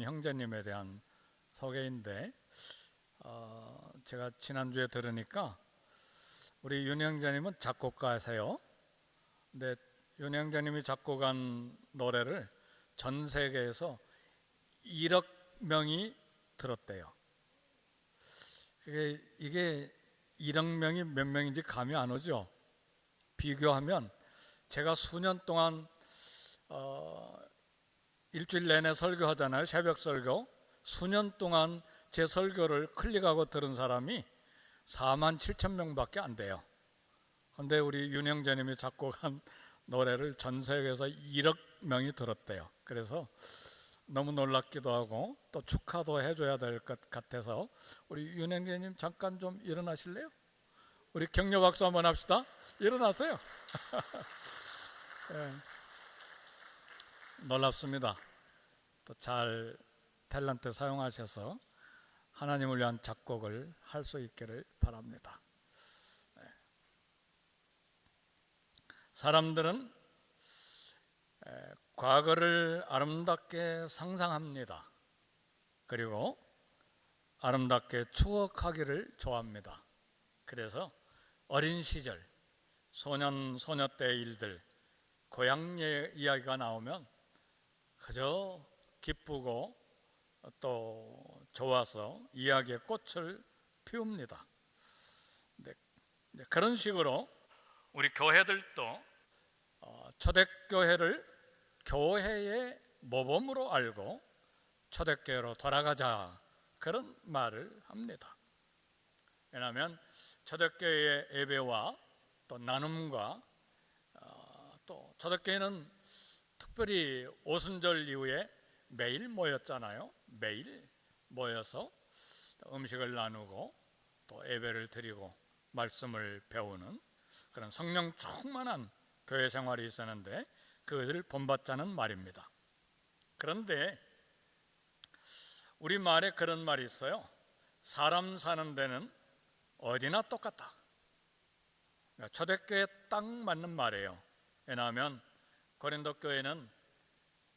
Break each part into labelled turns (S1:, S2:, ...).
S1: 형제님에 대한 소개인데 제가 지난주에 들으니까 우리 윤 형제님은 작곡가세요. 근데 윤 형제님이 작곡한 노래를 전 세계에서 1억 명이 들었대요. 이게 1억 명이 몇 명인지 감이 안 오죠. 비교하면 제가 수년 동안 일주일 내내 설교하잖아요. 새벽 설교. 수년 동안 제 설교를 클릭하고 들은 사람이 4만 7천 명밖에 안 돼요. 그런데 우리 윤 형제님이 작곡한 노래를 전 세계에서 1억 명이 들었대요. 그래서 너무 놀랍기도 하고 또 축하도 해줘야 될 것 같아서 우리 윤 형제님 잠깐 좀 일어나실래요? 우리 격려 박수 한번 합시다. 일어나세요. 네. 놀랍습니다. 또 잘 탤런트 사용하셔서 하나님을 위한 작곡을 할 수 있기를 바랍니다. 사람들은 과거를 아름답게 상상합니다. 그리고 아름답게 추억하기를 좋아합니다. 그래서 어린 시절, 소년, 소녀 때의 일들, 고향 이야기가 나오면 그저 기쁘고 또 좋아서 이야기의 꽃을 피웁니다. 그런 식으로 우리 교회들도 초대교회를 교회의 모범으로 알고 초대교회로 돌아가자, 그런 말을 합니다. 왜냐하면 초대교회의 예배와 또 나눔과 또 초대교회는 특별히 오순절 이후에 매일 모였잖아요. 매일 모여서 음식을 나누고 또 예배를 드리고 말씀을 배우는 그런 성령 충만한 교회 생활이 있었는데 그것을 본받자는 말입니다. 그런데 우리말에 그런 말이 있어요. 사람 사는 데는 어디나 똑같다. 초대교회에 딱 맞는 말이에요. 왜냐하면 고린도 교회는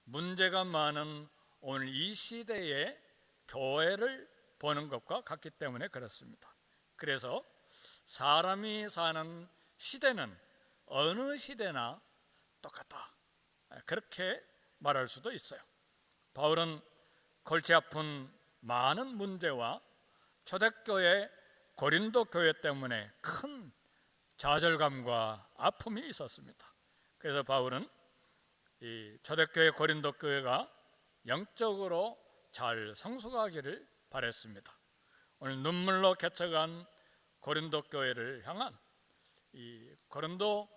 S1: 문제가 많은 오늘 이 시대의 교회를 보는 것과 같기 때문에 그렇습니다. 그래서 사람이 사는 시대는 어느 시대나 똑같다, 그렇게 말할 수도 있어요. 바울은 골치 아픈 많은 문제와 초대교회 고린도 교회 때문에 큰 좌절감과 아픔이 있었습니다. 그래서 바울은 이 초대교회 고린도 교회가 영적으로 잘 성숙하기를 바랬습니다. 오늘 눈물로 개척한 고린도 교회를 향한 이 고린도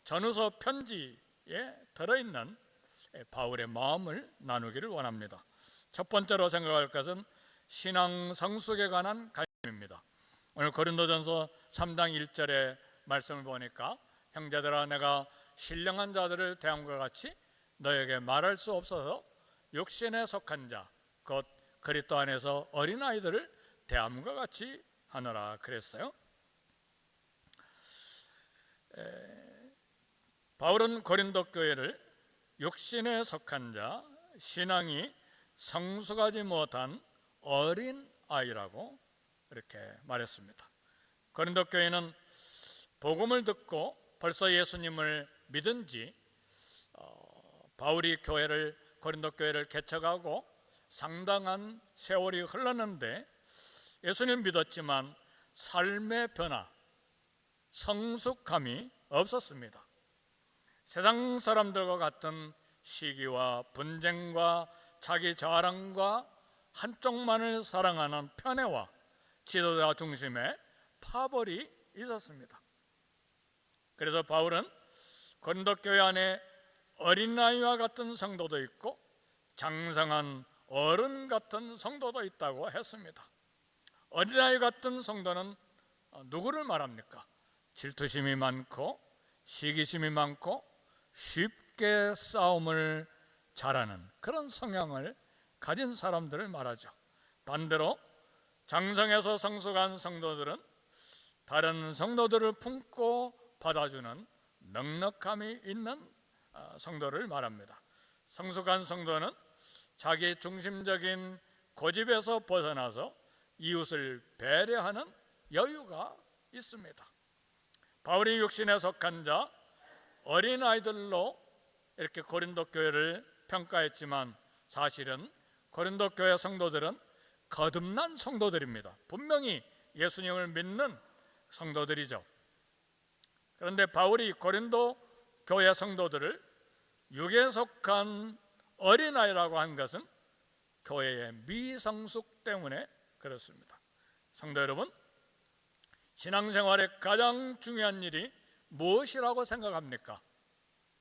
S1: 전후서 편지에 들어있는 바울의 마음을 나누기를 원합니다. 첫 번째로 생각할 것은 신앙 성숙에 관한 관심입니다. 오늘 고린도전서 3장 1절의 말씀을 보니까 형제들아, 내가 신령한 자들을 대함과 같이 너에게 말할 수 없어서 육신에 속한 자, 곧 그리스도 안에서 어린아이들을 대함과 같이 하노라 그랬어요. 바울은 고린도 교회를 육신에 속한 자, 신앙이 성숙하지 못한 어린 아이라고 이렇게 말했습니다. 고린도 교회는 복음을 듣고 벌써 예수님을 믿은 지 바울이 고린도 교회를 개척하고 상당한 세월이 흘렀는데 예수님 믿었지만 삶의 변화, 성숙함이 없었습니다. 세상 사람들과 같은 시기와 분쟁과 자기 자랑과 한쪽만을 사랑하는 편애와 지도자 중심의 파벌이 있었습니다. 그래서 바울은 고린도 교회 안에 어린아이와 같은 성도도 있고 장성한 어른 같은 성도도 있다고 했습니다. 어린아이 같은 성도는 누구를 말합니까? 질투심이 많고 시기심이 많고 쉽게 싸움을 잘하는 그런 성향을 가진 사람들을 말하죠. 반대로 장성해서 성숙한 성도들은 다른 성도들을 품고 받아주는 넉넉함이 있는 성도를 말합니다. 성숙한 성도는 자기 중심적인 고집에서 벗어나서 이웃을 배려하는 여유가 있습니다. 바울이 육신에 속한 자 어린아이들로 이렇게 고린도 교회를 평가했지만 사실은 고린도 교회 성도들은 거듭난 성도들입니다. 분명히 예수님을 믿는 성도들이죠. 그런데 바울이 고린도 교회 성도들을 육에 속한 어린아이라고 한 것은 교회의 미성숙 때문에 그렇습니다. 성도 여러분, 신앙생활의 가장 중요한 일이 무엇이라고 생각합니까?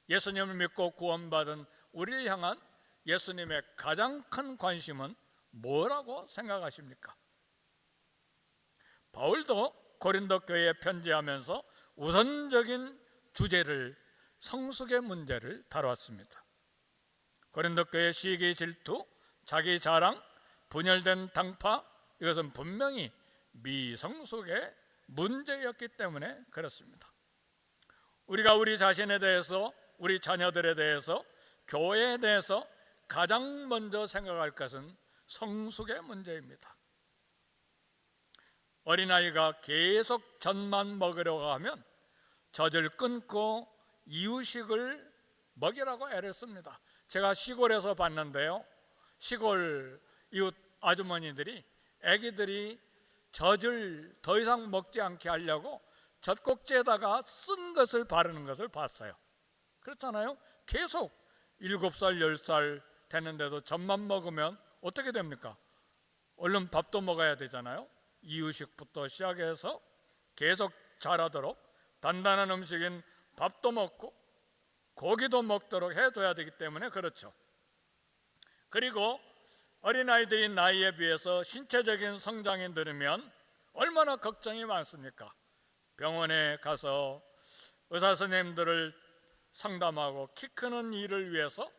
S1: 예수님을 믿고 구원받은 우리를 향한 예수님의 가장 큰 관심은 뭐라고 생각하십니까? 바울도 고린도 교회에 편지하면서 우선적인 주제를 성숙의 문제를 다루었습니다. 고린도 교회 시기, 질투, 자기 자랑, 분열된 당파, 이것은 분명히 미성숙의 문제였기 때문에 그렇습니다. 우리가 우리 자신에 대해서, 우리 자녀들에 대해서, 교회에 대해서 가장 먼저 생각할 것은 성숙의 문제입니다. 어린아이가 계속 젖만 먹으려고 하면 젖을 끊고 이유식을 먹이라고 애를 씁니다. 제가 시골에서 봤는데요, 시골 이웃 아주머니들이 아기들이 젖을 더 이상 먹지 않게 하려고 젖꼭지에다가 쓴 것을 바르는 것을 봤어요. 그렇잖아요. 계속 7살, 10살 됐는데도 젖만 먹으면 어떻게 됩니까? 얼른 밥도 먹어야 되잖아요. 이유식부터 시작해서 계속 자라도록 단단한 음식인 밥도 먹고 고기도 먹도록 해줘야 되기 때문에 그렇죠. 그리고 어린아이들이 나이에 비해서 신체적인 성장이 느리면 얼마나 걱정이 많습니까? 병원에 가서 의사 선생님들을 상담하고 키 크는 일을 위해서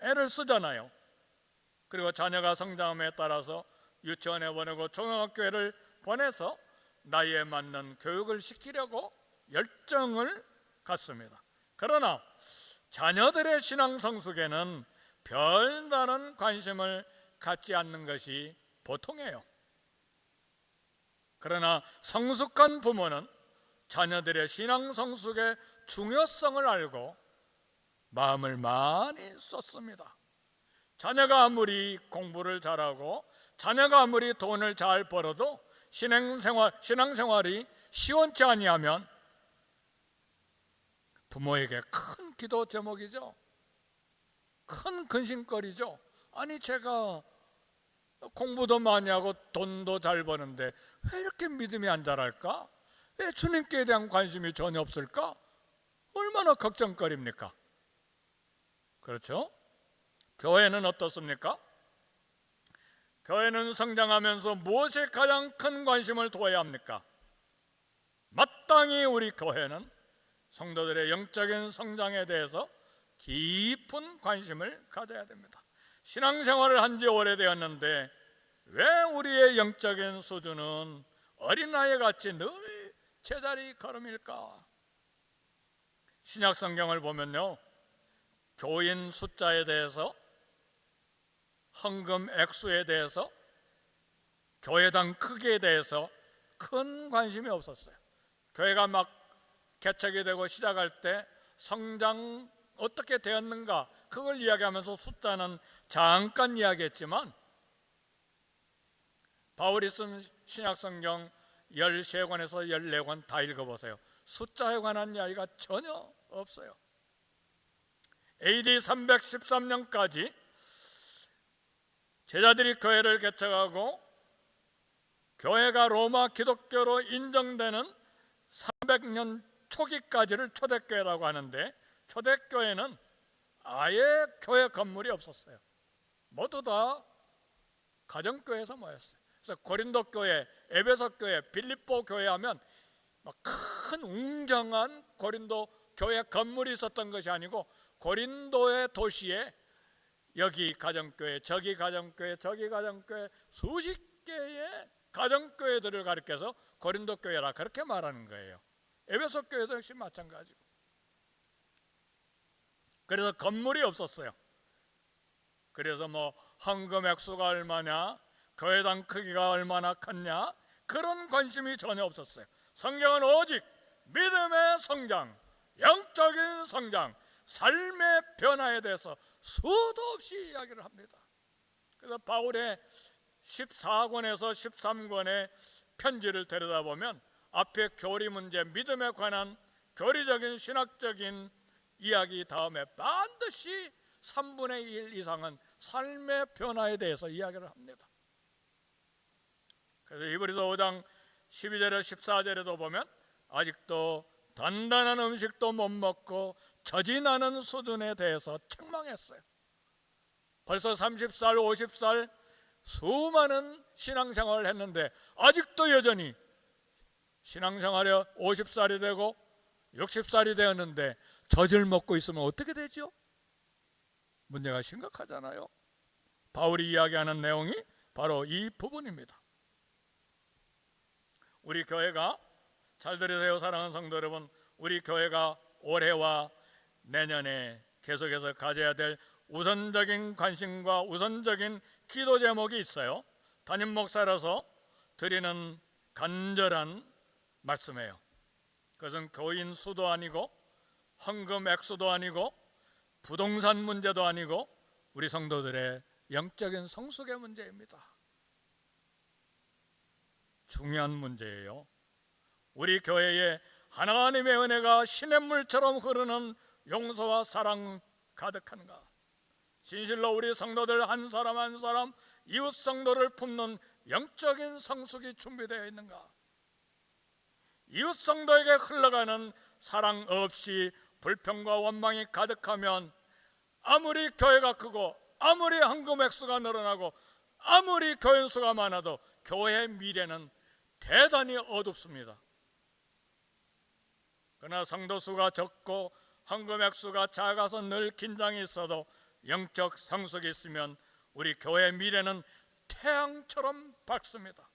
S1: 애를 쓰잖아요. 그리고 자녀가 성장함에 따라서 유치원에 보내고 초등학교를 보내서 나이에 맞는 교육을 시키려고 열정을 갖습니다. 그러나 자녀들의 신앙 성숙에는 별다른 관심을 갖지 않는 것이 보통이에요. 그러나 성숙한 부모는 자녀들의 신앙 성숙의 중요성을 알고 마음을 많이 쏟습니다. 자녀가 아무리 공부를 잘하고 자녀가 아무리 돈을 잘 벌어도 신앙생활이 시원치 아니하면 부모에게 큰 기도 제목이죠. 큰 근심거리죠. 아니, 제가 공부도 많이 하고 돈도 잘 버는데 왜 이렇게 믿음이 안 자랄까? 왜 주님께 대한 관심이 전혀 없을까? 얼마나 걱정거리입니까? 그렇죠? 교회는 어떻습니까? 교회는 성장하면서 무엇에 가장 큰 관심을 두어야 합니까? 마땅히 우리 교회는 성도들의 영적인 성장에 대해서 깊은 관심을 가져야 됩니다. 신앙생활을 한 지 오래되었는데 왜 우리의 영적인 수준은 어린아이 같이 늘 제자리 걸음일까? 신약 성경을 보면요, 교인 숫자에 대해서, 헌금 액수에 대해서, 교회당 크기에 대해서 큰 관심이 없었어요. 교회가 막 개척이 되고 시작할 때 성장 어떻게 되었는가, 그걸 이야기하면서 숫자는 잠깐 이야기했지만 바울이 쓴 신약성경 13권에서 14권 다 읽어보세요. 숫자에 관한 이야기가 전혀 없어요. AD 313년까지 제자들이 교회를 개척하고 교회가 로마 기독교로 인정되는 300년 초기까지를 초대교회라고 하는데, 초대교회는 아예 교회 건물이 없었어요. 모두 다 가정교회에서 모였어요. 그래서 고린도 교회, 에베소 교회, 빌립보 교회 하면 큰 웅장한 고린도 교회 건물이 있었던 것이 아니고, 고린도의 도시에 여기 가정교회, 저기 가정교회, 저기 가정교회, 수십 개의 가정교회들을 가리켜서 고린도 교회라 그렇게 말하는 거예요. 에베소 교회도 역시 마찬가지고. 그래서 건물이 없었어요. 그래서 뭐 헌금 액수가 얼마냐, 교회당 크기가 얼마나 컸냐, 그런 관심이 전혀 없었어요. 성경은 오직 믿음의 성장, 영적인 성장, 삶의 변화에 대해서 수도 없이 이야기를 합니다. 그래서 바울의 14권에서 13권의 편지를 들여다보면 앞에 교리 문제, 믿음에 관한 교리적인 신학적인 이야기 다음에 반드시 3분의 1 이상은 삶의 변화에 대해서 이야기를 합니다. 그래서 히브리서 5장 12절에 14절에도 보면 아직도 단단한 음식도 못 먹고 젖이 나는 수준에 대해서 책망했어요. 벌써 30살, 50살 수많은 신앙생활을 했는데 아직도 여전히 신앙생활에 50살이 되고 60살이 되었는데 젖을 먹고 있으면 어떻게 되죠? 문제가 심각하잖아요. 바울이 이야기하는 내용이 바로 이 부분입니다. 우리 교회가, 잘 들으세요 사랑하는 성도 여러분, 우리 교회가 올해와 내년에 계속해서 가져야 될 우선적인 관심과 우선적인 기도 제목이 있어요. 담임 목사로서 드리는 간절한 말씀이에요. 그것은 교인 수도 아니고 헌금 액수도 아니고 부동산 문제도 아니고 우리 성도들의 영적인 성숙의 문제입니다. 중요한 문제예요. 우리 교회에 하나님의 은혜가 시냇물처럼 흐르는 용서와 사랑 가득한가? 진실로 우리 성도들 한 사람 한 사람 이웃 성도를 품는 영적인 성숙이 준비되어 있는가? 이웃 성도에게 흘러가는 사랑 없이 불평과 원망이 가득하면 아무리 교회가 크고 아무리 헌금 액수가 늘어나고 아무리 교인 수가 많아도 교회의 미래는 대단히 어둡습니다. 그러나 성도 수가 적고 헌금 액수가 작아서 늘 긴장이 있어도 영적 성숙이 있으면 우리 교회의 미래는 태양처럼 밝습니다.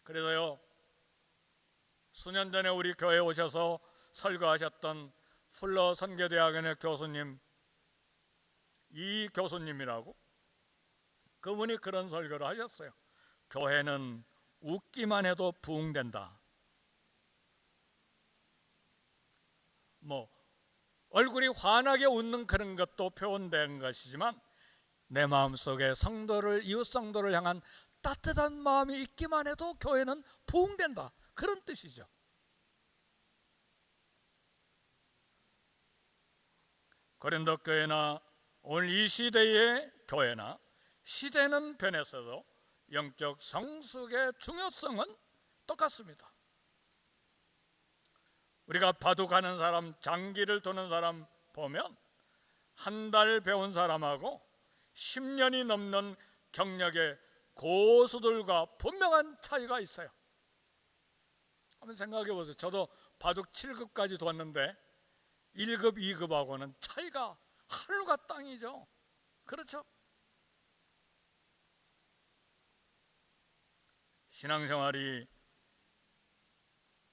S1: 그래서요, 수년 전에 우리 교회에 오셔서 설교하셨던 풀러 선교대학원의 교수님, 이 교수님이라고, 그분이 그런 설교를 하셨어요. 교회는 웃기만 해도 부흥된다. 뭐 얼굴이 환하게 웃는 그런 것도 표현된 것이지만 내 마음속에 성도를, 이웃 성도를 향한 따뜻한 마음이 있기만 해도 교회는 부흥된다, 그런 뜻이죠. 고린도 교회나 오늘 이 시대의 교회나 시대는 변했어도 영적 성숙의 중요성은 똑같습니다. 우리가 바둑하는 사람, 장기를 두는 사람 보면 한 달 배운 사람하고 10년이 넘는 경력의 고수들과 분명한 차이가 있어요. 한번 생각해 보세요. 저도 바둑 7급까지 뒀는데 1급, 2급하고는 차이가 하늘과 땅이죠. 그렇죠? 신앙생활이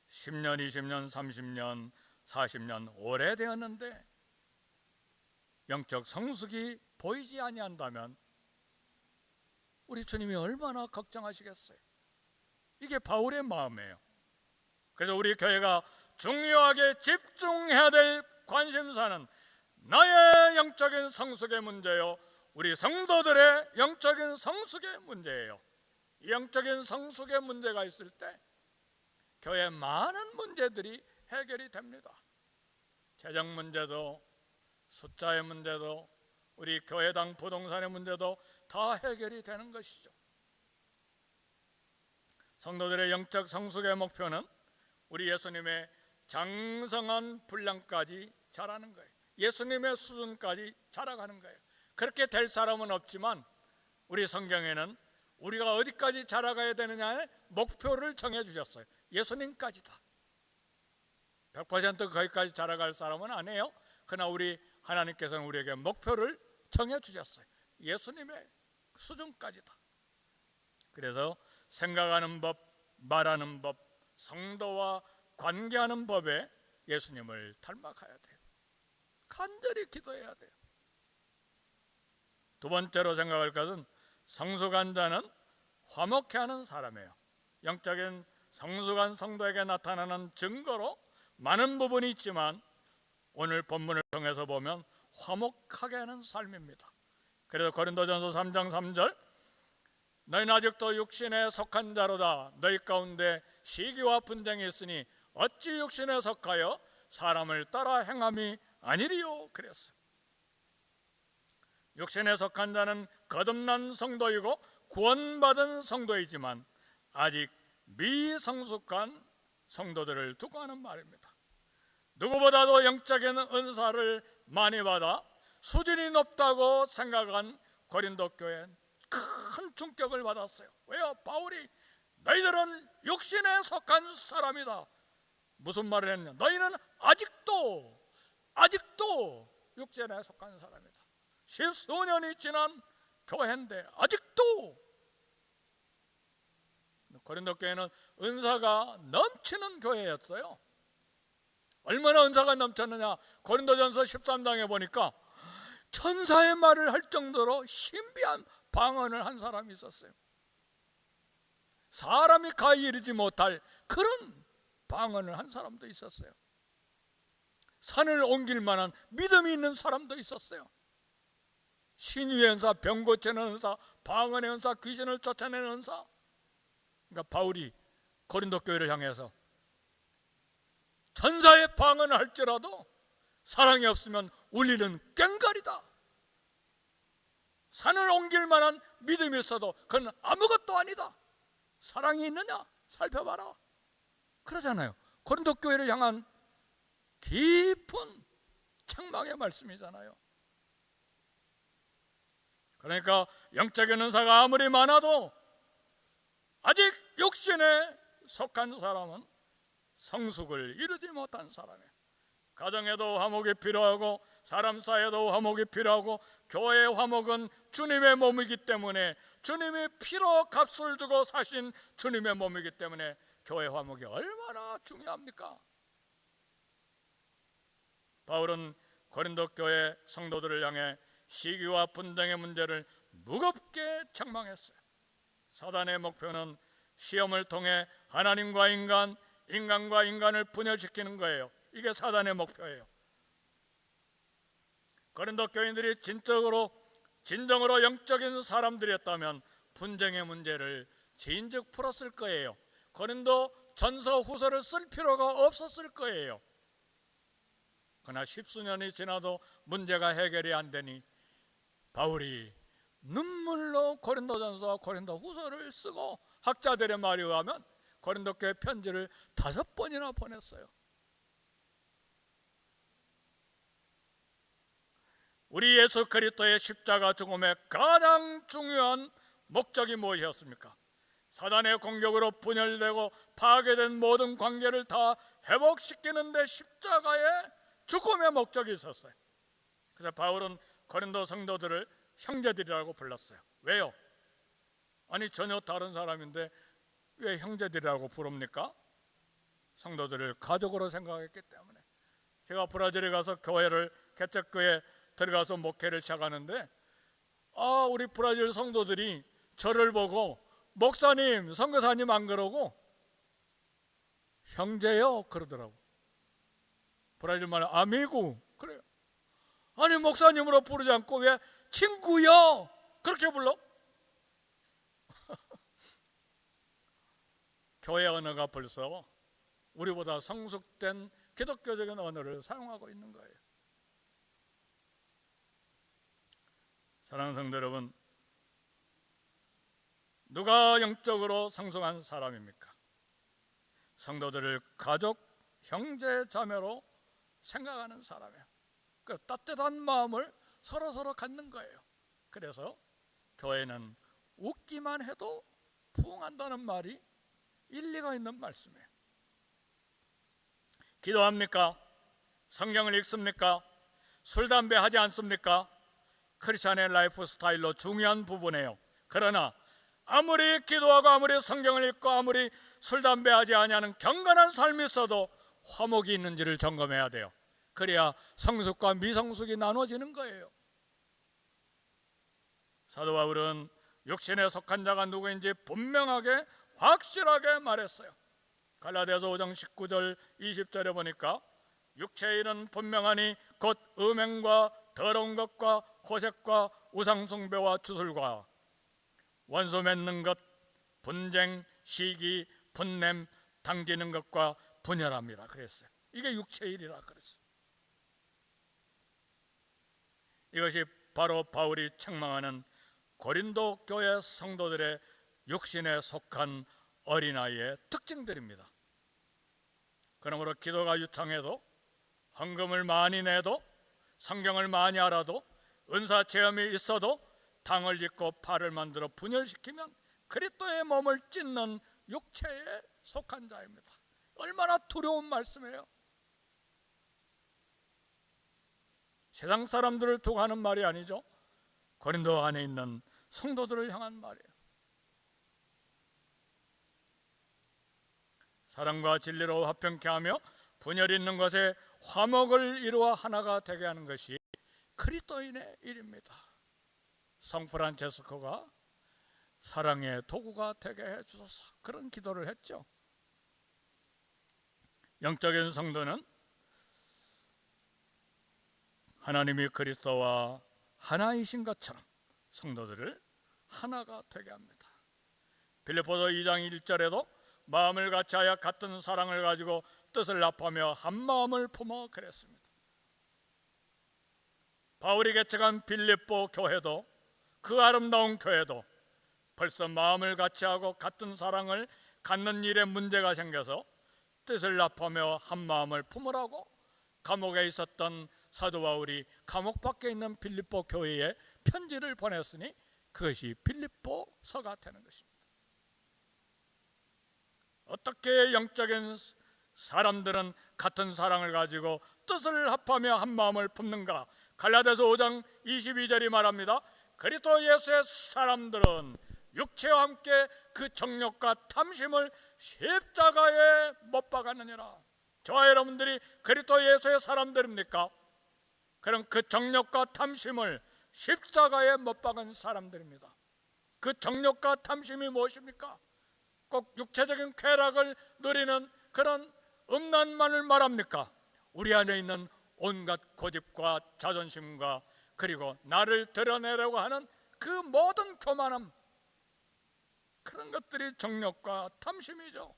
S1: 10년, 20년, 30년, 40년 오래되었는데 영적 성숙이 보이지 아니한다면 우리 주님이 얼마나 걱정하시겠어요? 이게 바울의 마음이에요. 그래서 우리 교회가 중요하게 집중해야 될 관심사는 나의 영적인 성숙의 문제요, 우리 성도들의 영적인 성숙의 문제예요. 이 영적인 성숙의 문제가 있을 때 교회의 많은 문제들이 해결이 됩니다. 재정 문제도, 숫자의 문제도, 우리 교회당 부동산의 문제도 다 해결이 되는 것이죠. 성도들의 영적 성숙의 목표는 우리 예수님의 장성한 분량까지 자라는 거예요. 예수님의 수준까지 자라가는 거예요. 그렇게 될 사람은 없지만 우리 성경에는 우리가 어디까지 자라가야 되느냐의 목표를 정해주셨어요. 예수님까지다. 100% 거기까지 자라갈 사람은 아니에요. 그러나 우리 하나님께서는 우리에게 목표를 정해주셨어요. 예수님의 수준까지다. 그래서 생각하는 법, 말하는 법, 성도와 관계하는 법에 예수님을 닮아가야 돼요. 간절히 기도해야 돼요. 두 번째로 생각할 것은 성숙한 자는 화목해하는 사람이에요. 영적인 성숙한 성도에게 나타나는 증거로 많은 부분이 있지만 오늘 본문을 통해서 보면 화목하게 하는 삶입니다. 그래서 고린도전서 3장 3절, 너희는 아직도 육신에 속한 자로다. 너희 가운데 시기와 분쟁이 있으니 어찌 육신에 속하여 사람을 따라 행함이 아니리요. 그랬어요. 육신에 속한 자는 거듭난 성도이고 구원받은 성도이지만 아직 미성숙한 성도들을 두고 하는 말입니다. 누구보다도 영적인 은사를 많이 받아 수준이 높다고 생각한 고린도 교회는 큰 충격을 받았어요. 왜요? 바울이 너희들은 육신에 속한 사람이다. 무슨 말을 했냐? 너희는 아직도 육신에 속한 사람이다. 십수년이 지난 교회인데 아직도. 고린도 교회는 은사가 넘치는 교회였어요. 얼마나 은사가 넘쳤느냐? 고린도전서 13장에 보니까 천사의 말을 할 정도로 신비한 방언을 한 사람이 있었어요. 사람이 가히 이르지 못할 그런 방언을 한 사람도 있었어요. 산을 옮길 만한 믿음이 있는 사람도 있었어요. 신유의 은사, 병 고치는 은사, 방언의 은사, 귀신을 쫓아내는 은사. 그러니까 바울이 고린도 교회를 향해서 천사의 방언을 할지라도 사랑이 없으면 우리는 꽹과리다. 산을 옮길 만한 믿음이 있어도 그건 아무것도 아니다. 사랑이 있느냐? 살펴봐라. 그러잖아요. 고린도 교회를 향한 깊은 책망의 말씀이잖아요. 그러니까 영적인 은사가 아무리 많아도 아직 육신에 속한 사람은 성숙을 이루지 못한 사람이에요. 가정에도 화목이 필요하고 사람 사이에도 화목이 필요하고 교회의 화목은 주님의 몸이기 때문에 주님이 피로 값을 주고 사신 주님의 몸이기 때문에 교회 화목이 얼마나 중요합니까? 바울은 고린도 교회 성도들을 향해 시기와 분쟁의 문제를 무겁게 책망했어요. 사단의 목표는 시험을 통해 하나님과 인간, 인간과 인간을 분열시키는 거예요. 이게 사단의 목표예요. 고린도 교인들이 진정으로 영적인 사람들이었다면 분쟁의 문제를 진즉 풀었을 거예요. 고린도 전서 후서를 쓸 필요가 없었을 거예요. 그러나 십수년이 지나도 문제가 해결이 안 되니 바울이 눈물로 고린도전서와 고린도 후서를 쓰고 학자들의 말에 의하면 고린도 교회 편지를 5번이나 보냈어요. 우리 예수 그리스도의 십자가 죽음의 가장 중요한 목적이 무엇이었습니까? 사단의 공격으로 분열되고 파괴된 모든 관계를 다 회복시키는 데 십자가의 죽음의 목적이 있었어요. 그래서 바울은 고린도 성도들을 형제들이라고 불렀어요. 왜요? 아니 전혀 다른 사람인데 왜 형제들이라고 부릅니까? 성도들을 가족으로 생각했기 때문에. 제가 브라질에 가서 개척교회 들어가서 목회를 시작하는데 우리 브라질 성도들이 저를 보고 목사님, 선교사님 안 그러고 형제요 그러더라고. 브라질 말로 아미고 그래요. 아니 목사님으로 부르지 않고 왜 친구요 그렇게 불러? 교회 언어가 벌써 우리보다 성숙된 기독교적인 언어를 사용하고 있는 거예요. 사랑하는 성도 여러분, 누가 영적으로 성숙한 사람입니까? 성도들을 가족, 형제, 자매로 생각하는 사람이에요. 그 따뜻한 마음을 서로 갖는 거예요. 그래서 교회는 웃기만 해도 부흥한다는 말이 일리가 있는 말씀이에요. 기도합니까? 성경을 읽습니까? 술, 담배 하지 않습니까? 크리스찬의 라이프 스타일로 중요한 부분이에요. 그러나 아무리 기도하고 아무리 성경을 읽고 아무리 술, 담배 하지 아니하는 경건한 삶이 있어도 화목이 있는지를 점검해야 돼요. 그래야 성숙과 미성숙이 나눠지는 거예요. 사도 바울은 육신에 속한 자가 누구인지 분명하게 확실하게 말했어요. 갈라디아서 5장 19절 20절에 보니까 육체의 일은 분명하니 곧 음행과 더러운 것과 호색과 우상숭배와 주술과 원수 맺는 것, 분쟁, 시기, 분냄, 당지는 것과 분열함이라 그랬어요. 이게 육체의 일이라 그랬어요. 이것이 바로 바울이 책망하는 고린도 교회 성도들의 육신에 속한 어린아이의 특징들입니다. 그러므로 기도가 유창해도, 헌금을 많이 내도, 성경을 많이 알아도, 은사 체험이 있어도 당을 짓고 팔을 만들어 분열시키면 그리스도의 몸을 찢는 육체에 속한 자입니다. 얼마나 두려운 말씀이에요. 세상 사람들을 두고 하는 말이 아니죠. 고린도 안에 있는 성도들을 향한 말이에요. 사랑과 진리로 화평케 하며 분열 있는 것에 화목을 이루어 하나가 되게 하는 것이 그리스도인의 일입니다. 성 프란체스코가 사랑의 도구가 되게 해주소서, 그런 기도를 했죠. 영적인 성도는 하나님이 그리스도와 하나이신 것처럼 성도들을 하나가 되게 합니다. 빌립보서 2장 1절에도 마음을 같이하여 같은 사랑을 가지고 뜻을 합하며 한 마음을 품어 그랬습니다. 바울이 개척한 빌립보 교회도, 그 아름다운 교회도 벌써 마음을 같이하고 같은 사랑을 갖는 일에 문제가 생겨서 뜻을 합하며 한 마음을 품으라고 감옥에 있었던 사도 바울이 감옥 밖에 있는 빌립보 교회에 편지를 보냈으니 그것이 빌립보서가 되는 것입니다. 어떻게 영적인 사람들은 같은 사랑을 가지고 뜻을 합하며 한 마음을 품는가? 갈라디아서 5장 22절이 말합니다. 그리스도 예수의 사람들은 육체와 함께 그 정욕과 탐심을 십자가에 못 박았느니라. 저와 여러분들이 그리스도 예수의 사람들입니까? 그럼 그 정욕과 탐심을 십자가에 못 박은 사람들입니다. 그 정욕과 탐심이 무엇입니까? 꼭 육체적인 쾌락을 누리는 그런 음란만을 말합니까? 우리 안에 있는 온갖 고집과 자존심과 그리고 나를 드러내려고 하는 그 모든 교만함, 그런 것들이 정욕과 탐심이죠.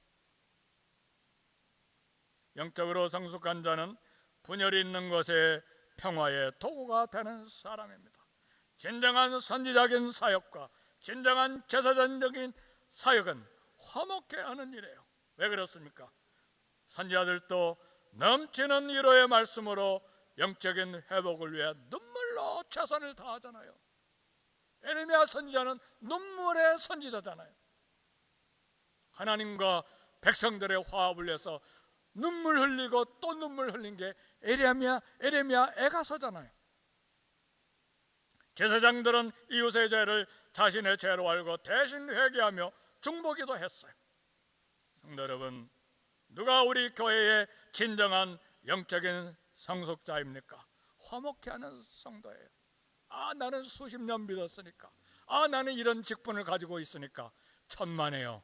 S1: 영적으로 성숙한 자는 분열이 있는 것에 평화의 도구가 되는 사람입니다. 진정한 선지자적인 사역과 진정한 제사장적인 사역은 화목해 하는 일이에요. 왜 그렇습니까? 선지자들도 넘치는 위로의 말씀으로 영적인 회복을 위해 눈물로 최선을 다하잖아요. 에레미야 선지자는 눈물의 선지자잖아요. 하나님과 백성들의 화합을 위해서 눈물 흘리고 또 눈물 흘린 게 에레미야 애가서잖아요. 제사장들은 이웃의 죄를 자신의 죄로 알고 대신 회개하며 중보기도 했어요. 성도 여러분, 누가 우리 교회의 진정한 영적인 성숙자입니까? 화목해 하는 성도예요. 나는 수십 년 믿었으니까, 나는 이런 직분을 가지고 있으니까 천만에요.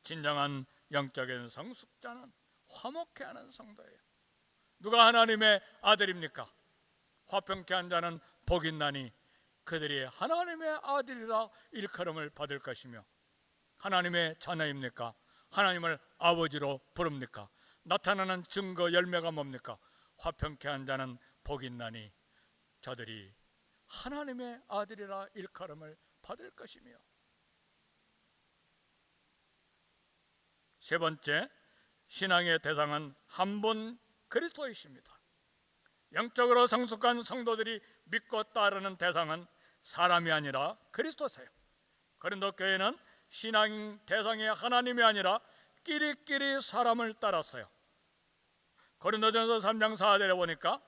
S1: 진정한 영적인 성숙자는 화목해 하는 성도예요. 누가 하나님의 아들입니까? 화평케 한 자는 복이 있나니 그들이 하나님의 아들이라 일컬음을 받을 것이며, 하나님의 자녀입니까? 하나님을 아버지로 부릅니까? 나타나는 증거 열매가 뭡니까? 화평케 한 자는 복이 있나니 저들이 하나님의 아들이라 일컬음을 받을 것이며. 세 번째, 신앙의 대상은 한 분 그리스도이십니다. 영적으로 성숙한 성도들이 믿고 따르는 대상은 사람이 아니라 그리스도세요. 고린도 교회는 신앙 대상이 하나님이 아니라 끼리끼리 사람을 따랐어요. 고린도전서 3장 4절에 보니까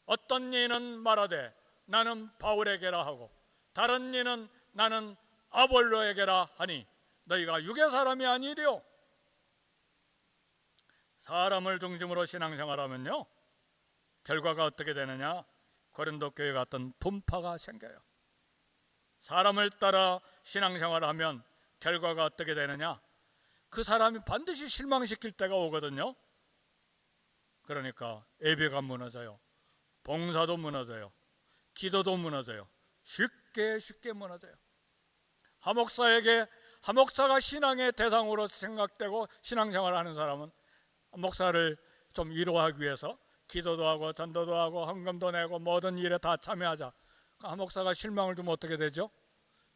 S1: 어떤 이는 말하되 나는 바울에게라 하고 다른 이는 나는 아볼로에게라 하니 너희가 육의 사람이 아니리요. 사람을 중심으로 신앙생활하면요, 결과가 어떻게 되느냐? 고린도 교회 같은 분파가 생겨요. 사람을 따라 신앙생활하면 결과가 어떻게 되느냐? 그 사람이 반드시 실망시킬 때가 오거든요. 그러니까 예배가 무너져요. 봉사도 무너져요. 기도도 무너져요. 쉽게 무너져요. 하목사가 신앙의 대상으로 생각되고 신앙생활하는 사람은 목사를 좀 위로하기 위해서 기도도 하고 전도도 하고 헌금도 내고 모든 일에 다 참여하자. 하목사가 실망을 주면 어떻게 되죠?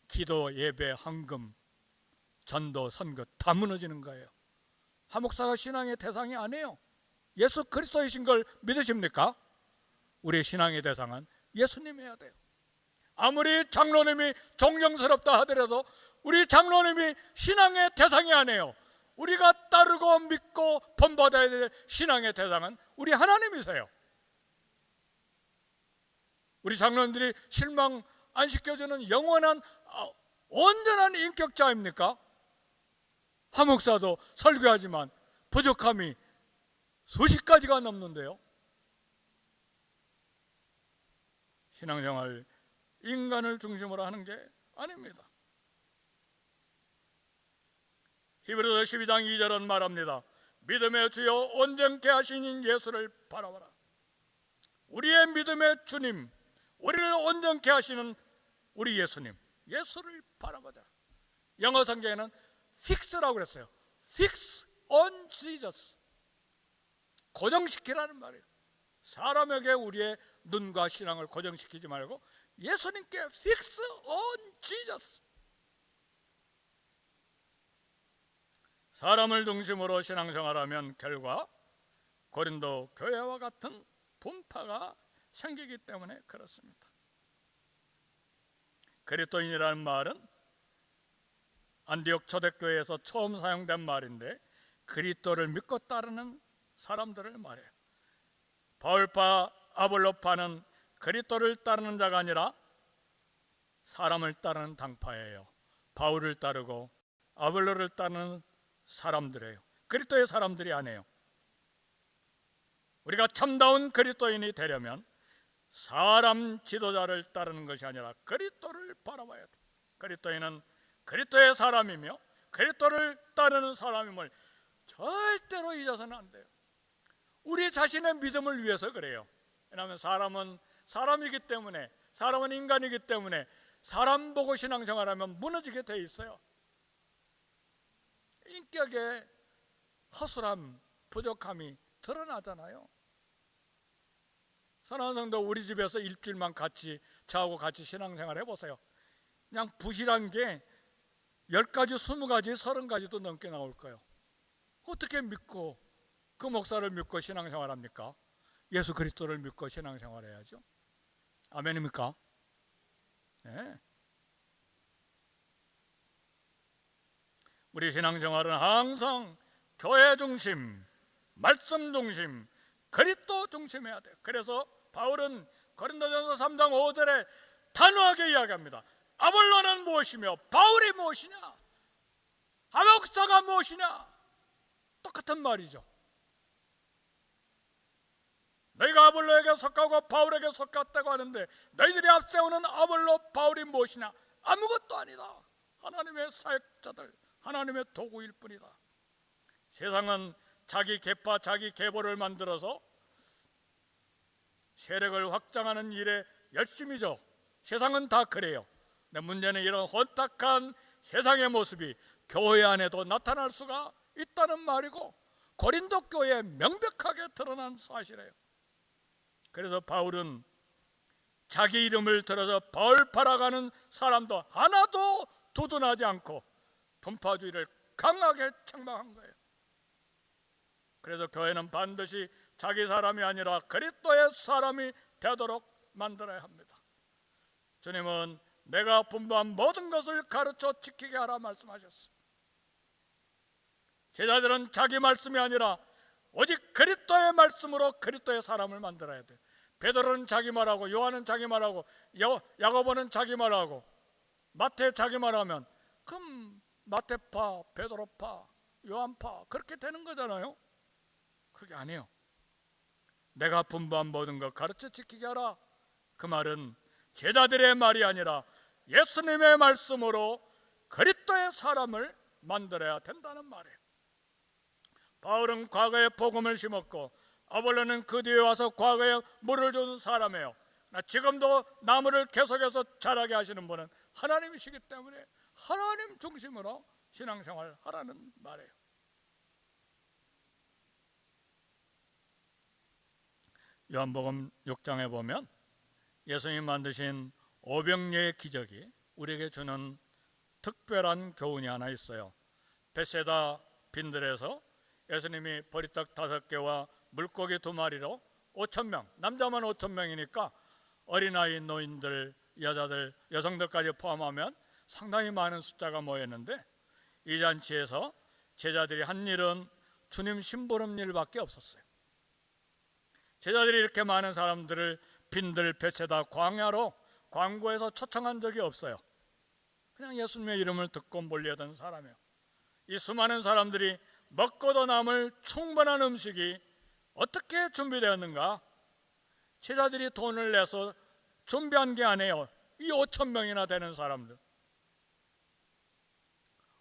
S1: 기도, 예배, 헌금, 전도, 선교 다 무너지는 거예요. 하목사가 신앙의 대상이 아니에요. 예수 그리스도이신 걸 믿으십니까? 우리의 신앙의 대상은 예수님이어야 돼요. 아무리 장로님이 존경스럽다 하더라도 우리 장로님이 신앙의 대상이 아니에요. 우리가 따르고 믿고 본받아야 될 신앙의 대상은 우리 하나님이세요. 우리 장로님들이 실망 안 시켜주는 영원한 온전한 인격자입니까? 하목사도 설교하지만 부족함이 수십 가지가 넘는데요. 신앙생활 인간을 중심으로 하는 게 아닙니다. 히브리서 12장 2절은 말합니다. 믿음의 주여 온전케 하시는 예수를 바라봐라. 우리의 믿음의 주님, 우리를 온전케 하시는 우리 예수님, 예수를 바라보자. 영어 성경에는 fix라고 그랬어요. Fix on Jesus. 고정시키라는 말이에요. 사람에게 우리의 눈과 신앙을 고정시키지 말고 예수님께 Fix on Jesus. 사람을 중심으로 신앙생활하면 결과 고린도 교회와 같은 분파가 생기기 때문에 그렇습니다. 그리스도인이라는 말은 안디옥 초대교회에서 처음 사용된 말인데 그리스도를 믿고 따르는 사람들을 말해요. 바울파 아볼로파는 그리스도를 따르는 자가 아니라 사람을 따르는 당파예요. 바울을 따르고 아볼로를 따르는 사람들이에요. 그리스도의 사람들이 아니에요. 우리가 참다운 그리스도인이 되려면 사람 지도자를 따르는 것이 아니라 그리스도를 바라봐야 돼요. 그리스도인은 그리스도의 사람이며 그리스도를 따르는 사람임을 절대로 잊어서는 안 돼요. 우리 자신의 믿음을 위해서 그래요. 왜냐하면 사람은 사람이기 때문에, 사람은 인간이기 때문에 사람 보고 신앙생활하면 무너지게 돼 있어요. 인격의 허술함, 부족함이 드러나잖아요. 사랑하는 성도, 우리 집에서 일주일만 저하고 같이 신앙생활 해보세요. 그냥 부실한 게 10가지, 20가지, 30가지도 넘게 나올 거예요. 어떻게 믿고 그 목사를 믿고 신앙생활합니까? 예수 그리스도를 믿고 신앙생활해야죠. 아멘입니까? 네. 우리 신앙생활은 항상 교회 중심, 말씀 중심, 그리스도 중심해야 돼요. 그래서 바울은 고린도전서 3장 5절에 단호하게 이야기합니다. 아볼로는 무엇이며 바울이 무엇이냐? 하목사가 무엇이냐? 똑같은 말이죠. 너희가 아볼로에게 속하고 바울에게 속았다고 하는데 너희들이 앞세우는 아볼로, 바울이 무엇이냐? 아무것도 아니다. 하나님의 사역자들, 하나님의 도구일 뿐이다. 세상은 자기 계파, 자기 계보를 만들어서 세력을 확장하는 일에 열심이죠. 세상은 다 그래요. 근데 문제는 이런 혼탁한 세상의 모습이 교회 안에도 나타날 수가 있다는 말이고 고린도 교회에 명백하게 드러난 사실이에요. 그래서 바울은 자기 이름을 들어서 바울파라가는 사람도 하나도 두둔하지 않고 분파주의를 강하게 책망한 거예요. 그래서 교회는 반드시 자기 사람이 아니라 그리스도의 사람이 되도록 만들어야 합니다. 주님은 내가 분부한 모든 것을 가르쳐 지키게 하라 말씀하셨어요. 제자들은 자기 말씀이 아니라 오직 그리스도의 말씀으로 그리스도의 사람을 만들어야 돼요. 베드로는 자기 말하고, 요한은 자기 말하고, 야고보는 자기 말하고, 마태 자기 말하면 그럼 마태파, 베드로파, 요한파 그렇게 되는 거잖아요. 그게 아니에요. 내가 분부한 모든 것 가르쳐 지키게 하라. 그 말은 제자들의 말이 아니라 예수님의 말씀으로 그리스도의 사람을 만들어야 된다는 말이에요. 바울은 과거에 복음을 심었고 아볼로는 그 뒤에 와서 과거에 물을 준 사람이에요. 지금도 나무를 계속해서 자라게 하시는 분은 하나님이시기 때문에 하나님 중심으로 신앙생활 하라는 말이에요. 요한복음 6장에 보면 예수님이 만드신 오병이의 기적이 우리에게 주는 특별한 교훈이 하나 있어요. 벳세다 빈들에서 예수님이 보리떡 5개와 물고기 2마리로 5,000명, 남자만 5,000명이니까 어린아이, 노인들, 여자들, 여성들까지 포함하면 상당히 많은 숫자가 모였는데 이 잔치에서 제자들이 한 일은 주님 심부름 일밖에 없었어요. 제자들이 이렇게 많은 사람들을 빈들 벳세다 광야로 광고해서 초청한 적이 없어요. 그냥 예수님의 이름을 듣고 몰려든 사람이에요. 이 수많은 사람들이 먹고도 남을 충분한 음식이 어떻게 준비되었는가? 제자들이 돈을 내서 준비한 게 아니에요. 이 5,000명이나 되는 사람들,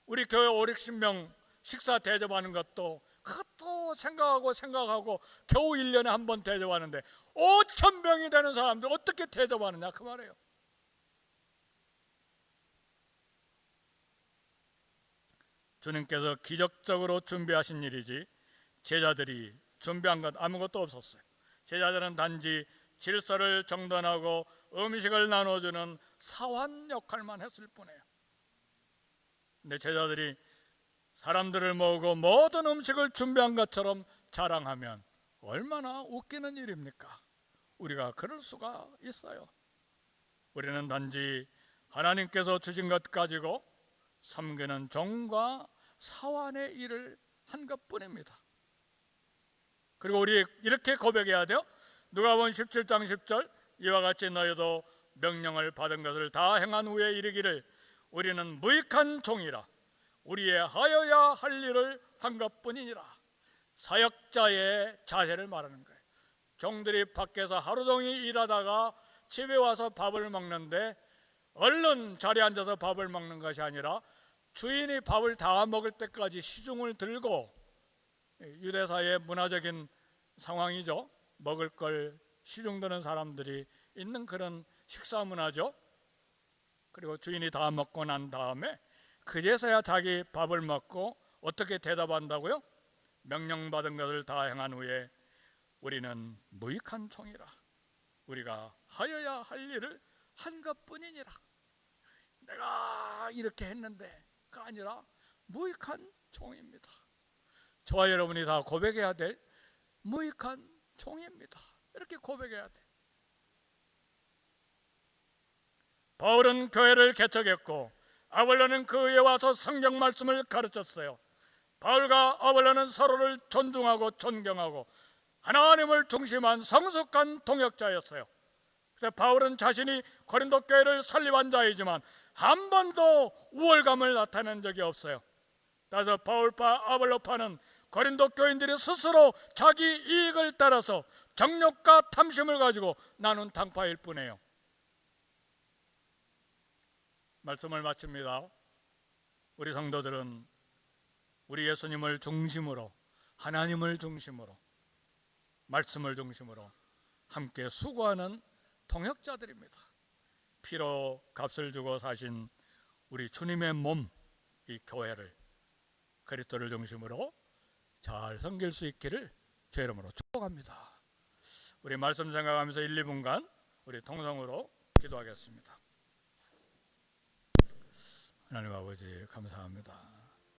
S1: 우리 교회 5, 60명 식사 대접하는 것도 그것도 생각하고 겨우 1년에 한 번 대접하는데 5,000명이 되는 사람들 어떻게 대접하느냐 그 말이에요. 주님께서 기적적으로 준비하신 일이지 제자들이 준비한 것 아무것도 없었어요. 제자들은 단지 질서를 정돈하고 음식을 나눠주는 사환 역할만 했을 뿐이에요. 근데 제자들이 사람들을 모으고 모든 음식을 준비한 것처럼 자랑하면 얼마나 웃기는 일입니까? 우리가 그럴 수가 있어요. 우리는 단지 하나님께서 주신 것 가지고 섬기는 종과 사환의 일을 한 것뿐입니다. 그리고 우리 이렇게 고백해야 돼요. 누가복음 17장 10절, 이와 같이 너희도 명령을 받은 것을 다 행한 후에 이르기를 우리는 무익한 종이라 우리의 하여야 할 일을 한 것뿐이니라. 사역자의 자세를 말하는 거예요. 종들이 밖에서 하루 종일 일하다가 집에 와서 밥을 먹는데 얼른 자리에 앉아서 밥을 먹는 것이 아니라 주인이 밥을 다 먹을 때까지 시중을 들고, 유대사의 문화적인 상황이죠. 먹을 걸 시중 드는 사람들이 있는 그런 식사 문화죠. 그리고 주인이 다 먹고 난 다음에 그제서야 자기 밥을 먹고 어떻게 대답한다고요? 명령받은 것을 다 행한 후에 우리는 무익한 종이라 우리가 하여야 할 일을 한 것뿐이니라. 내가 이렇게 했는데 그 아니라 무익한 종입니다. 저와 여러분이 다 고백해야 될 무익한 종입니다. 이렇게 고백해야 돼. 바울은 교회를 개척했고 아볼로는 그에 와서 성경 말씀을 가르쳤어요. 바울과 아볼로는 서로를 존중하고 존경하고 하나님을 중심한 성숙한 동역자였어요. 그래서 바울은 자신이 고린도 교회를 설립한 자이지만 한 번도 우월감을 나타낸 적이 없어요. 따라서 바울파 아볼로파는 고린도 교인들이 스스로 자기 이익을 따라서 정욕과 탐심을 가지고 나눈 당파일 뿐이에요. 말씀을 마칩니다. 우리 성도들은 우리 예수님을 중심으로, 하나님을 중심으로, 말씀을 중심으로 함께 수고하는 동역자들입니다. 피로 값을 주고 사신 우리 주님의 몸, 이 교회를, 그리스도를 중심으로 잘 섬길 수 있기를 주 이름으로 축복합니다. 우리 말씀 생각하면서 1, 2분간 우리 통성으로 기도하겠습니다. 하나님 아버지 감사합니다.